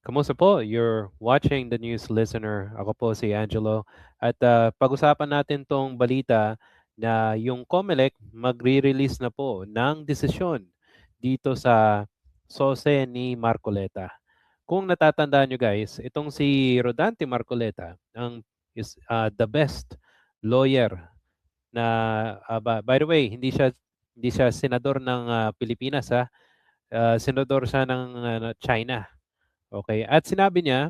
Kamusta po? You're watching the news listener. Ako po si Angelo. At pag-usapan natin tong balita na yung COMELEC magre-release na po ng desisyon dito sa SOSE ni Marcoleta. Kung natatandaan nyo guys, itong si Rodante Marcoleta ang is the best lawyer na by the way, hindi siya senador ng Pilipinas ha. Senador siya ng China. Okay, at sinabi niya,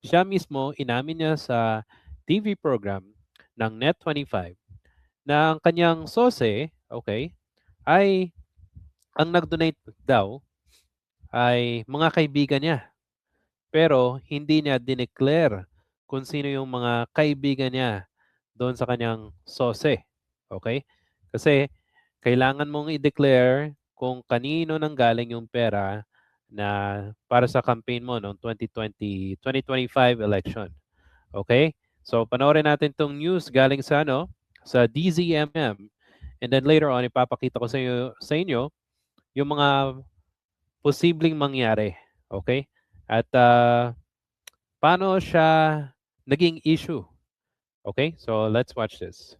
siya mismo inamin niya sa TV program ng Net25 na ang kanyang sose, okay, ay ang nag-donate daw ay mga kaibigan niya. Pero hindi niya dineclare kung sino yung mga kaibigan niya doon sa kanyang sose. Okay? Kasi kailangan mong i-declare kung kanino nanggaling yung pera na para sa campaign mo noong 2025 election. Okay? So panoorin natin tong news galing sa sa DZMM, and then later on ipapakita ko sa inyo yung mga posibleng mangyari. Okay? At paano siya naging issue. Okay? So let's watch this.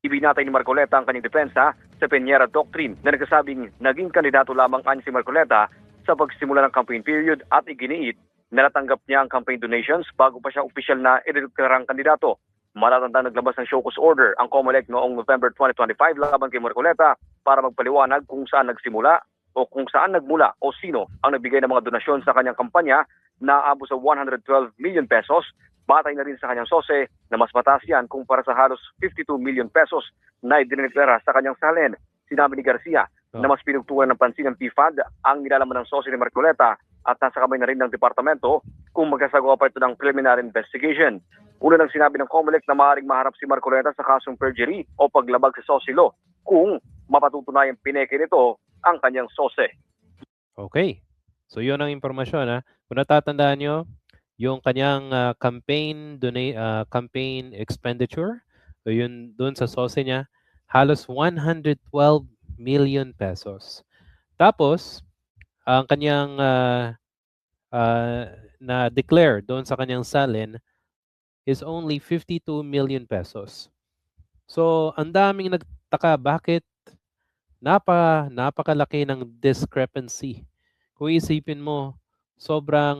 Ibinatay ni Marcoleta ang kanyang depensa sa Peñera Doctrine na nagsasabing naging kandidato lamang si Marcoleta sa pagsimula ng campaign period at iginiit na natanggap niya ang campaign donations bago pa siya opisyal na ideklarang kandidato. Matatanda naglabas ng show cause order ang COMELEC noong November 2025 laban kay Marcoleta para magpaliwanag kung saan nagsimula o kung saan nagmula o sino ang nagbigay ng mga donasyon sa kanyang kampanya na aabot sa 112 million pesos. Batay na rin sa kanyang sose na mas mataas yan kumpara sa halos 52 million pesos na idineklara sa kanyang salin. Sinabi ni Garcia na mas pinugtungan ng pansin ng PFAD ang nilalaman ng sose ni Marcoleta at nasa kamay na rin ng departamento kung magkasagawa pa ito ng preliminary investigation. Una nang sinabi ng COMELEC na maaaring maharap si Marcoleta sa kasong perjury o paglabag sa sose law kung mapatutunayang pineke nito ang kanyang sose. Okay. So yun ang impormasyon ha. Kung natatandaan nyo, yung kanyang campaign expenditure, o yun doon sa sose niya, halos 112 million pesos. Tapos, ang kanyang na-declare doon sa kanyang salin is only 52 million pesos. So, ang daming nagtaka bakit napakalaki ng discrepancy. Kung isipin mo, sobrang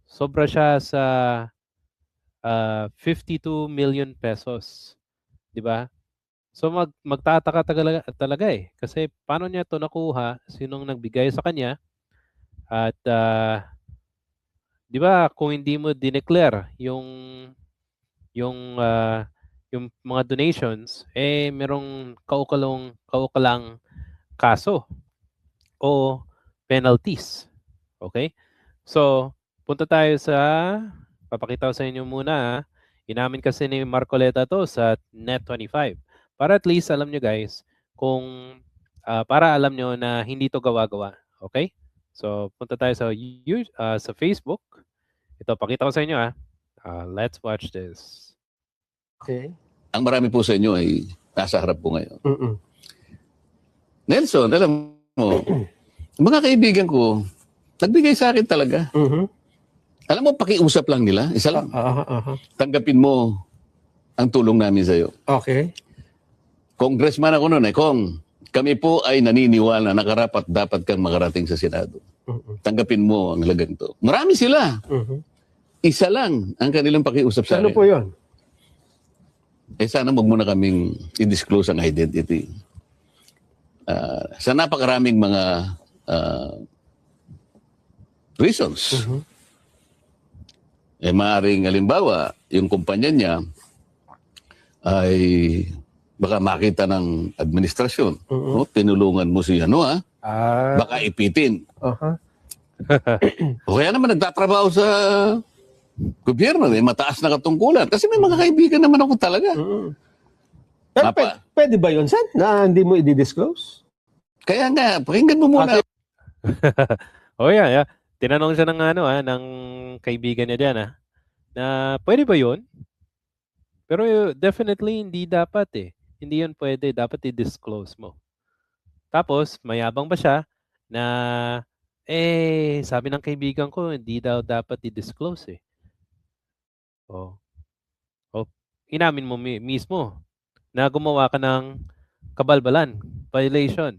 sobra siya sa 52 million pesos, 'di ba? So magtataka talaga eh kasi paano niya 'to nakuha, sinong nagbigay sa kanya at 'di ba kung hindi mo dineclare yung yung mga donations merong kaukalang kaso o penalties. Okay? So, punta tayo papakita ko sa inyo muna. Inamin kasi ni Marcoleta to sa Net25. Para at least alam nyo guys, para alam nyo na hindi to gawa-gawa. Okay? So, punta tayo sa Facebook. Ito, pakita ko sa inyo let's watch this. Okay. Ang marami po sa inyo ay nasa harap po ngayon. Nelson, alam mo, mga kaibigan ko, nagbigay sa akin talaga. Alam mo, pakiusap lang nila. Isa lang. Tanggapin mo ang tulong namin sa'yo. Okay. Congressman ako noon Kong, kami po ay naniniwala na karapat dapat kang makarating sa Senado. Tanggapin mo ang lagang to. Marami sila. Isa lang ang kanilang pakiusap sa akin. Ano po yun? Sana wag mo na kaming i-disclose ang identity. Sa napakaraming mga reasons. Maaaring halimbawa, yung kumpanya niya ay baka makita ng administrasyon. No? Tinulungan mo si baka ipitin. O kaya naman nagtatrabaho sa gobyerno, mataas na katungkulan. Kasi may mga kaibigan naman ako talaga. Pero pwede ba yun, San? Na hindi mo i-disclose? Kaya nga, pakinggan mo muna. Yeah. Tinanong siya ng kaibigan niya diyan na pwede ba 'yun? Pero definitely hindi dapat Hindi 'yun pwede, dapat i-disclose mo. Tapos mayabang ba siya na Sabi ng kaibigan ko, hindi daw dapat i-disclose eh. Oh. Oh, inamin mo mismo na gumawa ka ng kabalbalan, violation.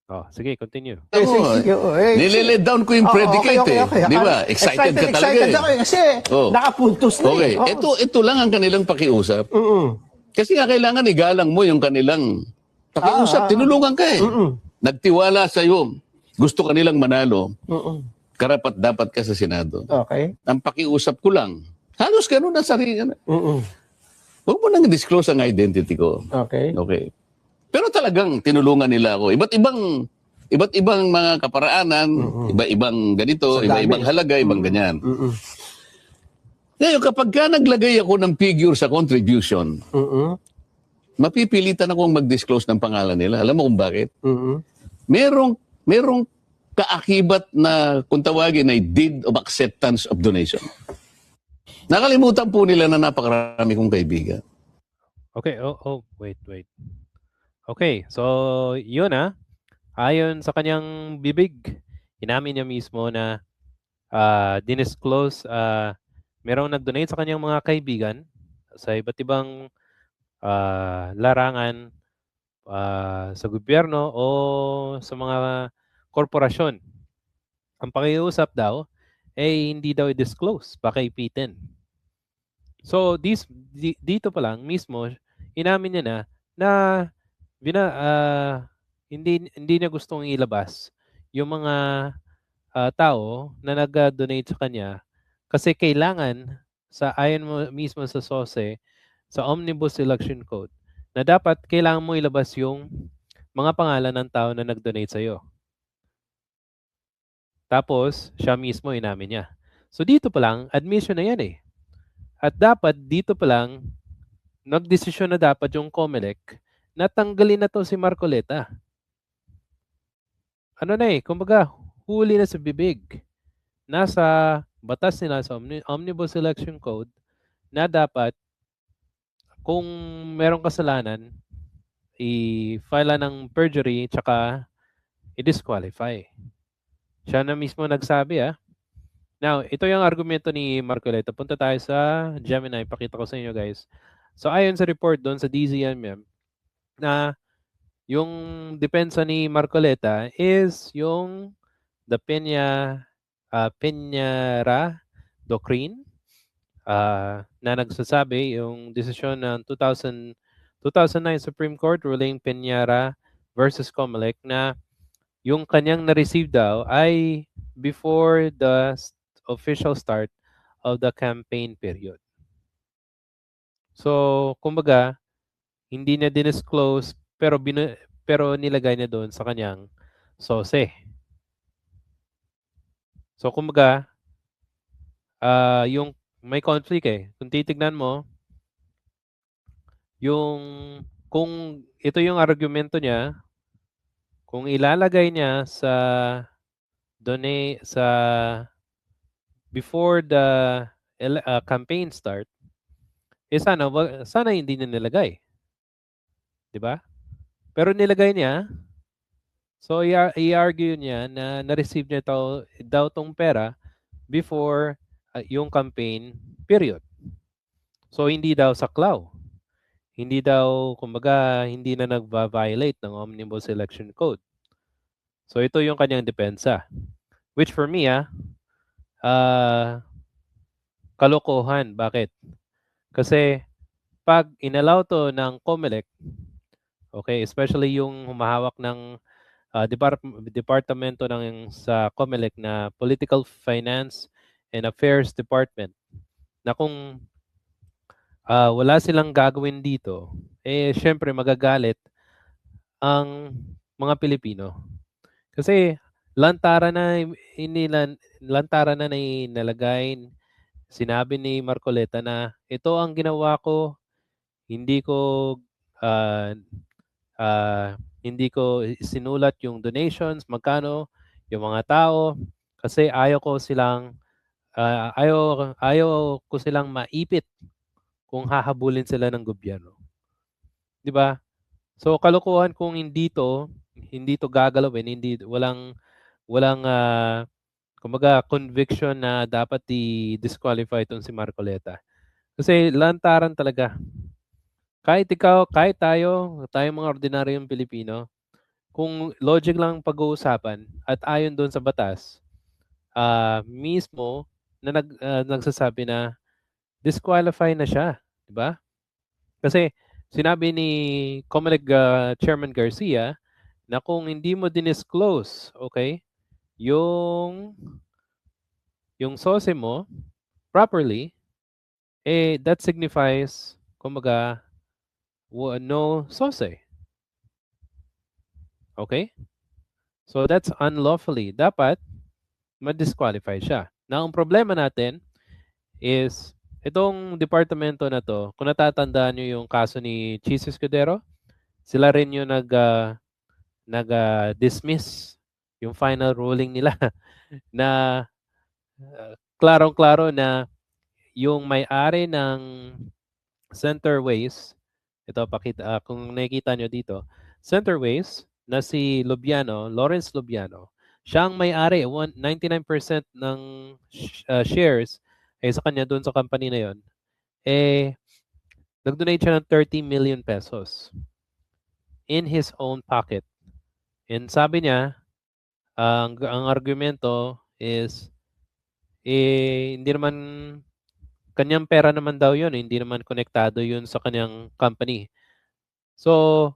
Oh, sige, continue. Ako, nililid down ko yung predicate okay. Di ba? Excited ka talaga Excited ako kasi nakapuntos na Okay, ito lang ang kanilang pakiusap. Kasi nga kailangan igalang mo yung kanilang pakiusap. Tinulungan ka eh. Nagtiwala sa iyo. Gusto kanilang manalo. Karapat dapat ka sa Senado. Okay. Ang pakiusap ko lang, halos ganun na sarili. Huwag mo nang disclose ang identity ko. Okay. Okay. Pero talagang tinulungan nila ako. Iba't ibang mga kaparaanan, iba-ibang ganito, iba-ibang halaga, ibang ganyan. Ngayon, kapag ka naglagay ako ng figure sa contribution, mapipilitan akong mag-disclose ng pangalan nila. Alam mo kung bakit? Merong kaakibat na kung tawagin ay deed of acceptance of donation. Nakalimutan po nila na napakarami kong kaibigan. Okay, wait. Okay, so yun ayon sa kanyang bibig, inamin niya mismo na dinisclose, merong nag-donate sa kanyang mga kaibigan sa iba't ibang larangan sa gobyerno o sa mga korporasyon. Ang pakiusap daw ay hindi daw i-disclose, baka ipitin. So dito pa lang mismo, inamin niya na hindi niya gustong ilabas yung mga tao na nag-donate sa kanya kasi kailangan ayon mo mismo sa SOSE, sa Omnibus Election Code, na dapat kailangan mo ilabas yung mga pangalan ng tao na nag-donate sa iyo. Tapos, siya mismo inamin niya. So dito pa lang, admission na yan eh. At dapat dito pa lang, nagdesisyon na dapat yung COMELEC na tanggalin na to si Marcoleta. Kumbaga, huli na sa bibig. Nasa batas nila sa Omnibus Election Code na dapat kung merong kasalanan, i-file ng perjury tsaka i-disqualify. Siya na mismo nagsabi Now, ito yung argumento ni Marcoleta. Punta tayo sa Gemini. Pakita ko sa inyo guys. So ayon sa report doon sa DZMM na yung depensa ni Marcoleta is yung the Peñara Doctrine na nagsasabi yung desisyon ng 2009 Supreme Court ruling Peñara versus COMELEC na yung kanyang na-receive daw ay before the official start of the campaign period. So, kumbaga, hindi niya dinisclose pero nilagay niya doon sa kanyang SOSE. So, kumbaga, yung may conflict Kung titignan mo, kung ito yung argumento niya, kung ilalagay niya sa before the campaign start, sana hindi niya nilagay. 'Di ba? Pero nilagay niya, so i-argue niya na na-receive niya daw tong pera before yung campaign period. So hindi daw saklaw. Hindi daw, kumbaga, hindi na nagva-violate ng Omnibus Election Code. So ito yung kanyang depensa. Which for me, kalokohan. Bakit? Kasi pag inallow to ng COMELEC, okay, especially yung humahawak ng departamento sa COMELEC na Political Finance and Affairs Department, na kung wala silang gagawin dito, syempre magagalit ang mga Pilipino. Kasi lantaran na nalagay, sinabi ni Marcoleta na ito ang ginawa ko, hindi ko sinulat yung donations, magkano yung mga tao, kasi ayaw ko silang maipit kung hahabulin sila ng gobyerno. 'Di ba? So kalokohan kung hindi to gagalawin, walang walang kumbaga conviction na dapat i-disqualify itong si Marcoleta. Kasi lantaran talaga. Kahit ikaw, kahit tayo, tayong mga ordinaryong Pilipino, kung logic lang pag-uusapan at ayon doon sa batas, mismo na nagsasabi na disqualify na siya, di ba? Kasi sinabi ni COMELEC Chairman Garcia na kung hindi mo dinisclose, okay, yung SOSE mo properly, that signifies, kumbaga, no SOSE. Okay? So that's unlawfully. Dapat ma-disqualify siya. Now, ang problema natin is itong departamento na to, kung natatandaan nyo yung kaso ni Chis Escudero, sila rin yung nag-dismiss yung final ruling nila na klarong-klaro na yung may-ari ng Centerways, ito pakita, kung nakikita nyo dito, Centerways na si Lubiano, Lawrence Lubiano, siya ang may-ari, 99% ng shares ay sa kanya doon sa company na yon. Nag-donate siya ng 30 million pesos in his own pocket. And sabi niya, ang argumento is, hindi naman, kanyang pera naman daw yun, hindi naman konektado yun sa kanyang company. So,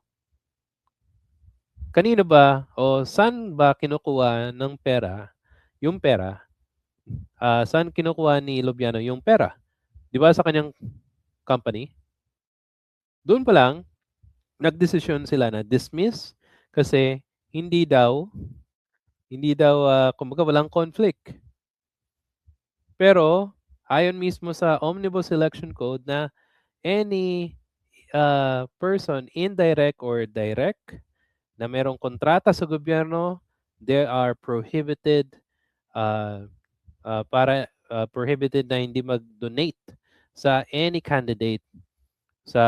kanino ba o saan ba kinukuha ng pera, yung pera? Saan kinukuha ni Lubiano yung pera? Di ba sa kanyang company? Doon pa lang, nagdesisyon sila na dismiss kasi hindi daw kumbaga walang conflict. Pero ayon mismo sa Omnibus Election Code na any person, indirect or direct, na merong kontrata sa gobyerno, they are prohibited prohibited na hindi mag-donate sa any candidate sa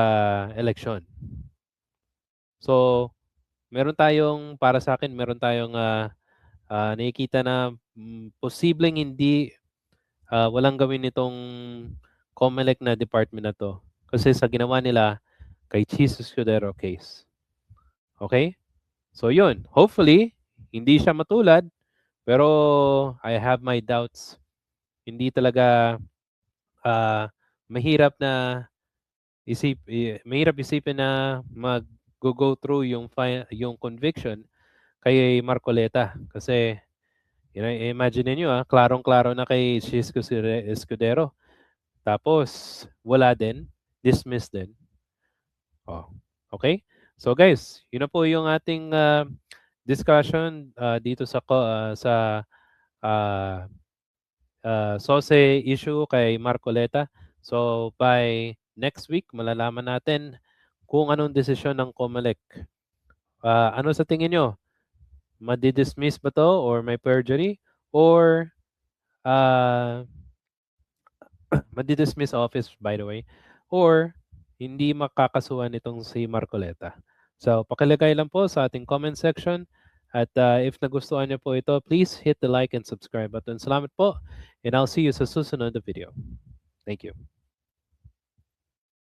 election. So, para sa akin, meron tayong nakikita na posibleng hindi walang gawin nitong COMELEC na department na to. Kasi sa ginawa nila kay Chis Escudero case. Okay? So yun, hopefully, hindi siya matulad, pero I have my doubts. Hindi talaga mahirap isipin na mag-go through yung conviction kay Marcoleta. Kasi, imagine niyo klarong-klaro na kay Chis Escudero. Tapos, wala din, dismissed din. Oh, okay? So guys, yun na po yung ating discussion dito sa SOSE issue kay Marcoleta. So by next week, malalaman natin kung anong desisyon ng COMELEC. Ano sa tingin nyo? Madi-dismiss ba to or may perjury? Or madi-dismiss office, by the way? Or hindi makakasuhan itong si Marcoleta? So pakilagay lang po sa ating comment section. At if nagustuhan niyo po ito, please hit the like and subscribe button. Salamat po. And I'll see you sa susunod na video. Thank you.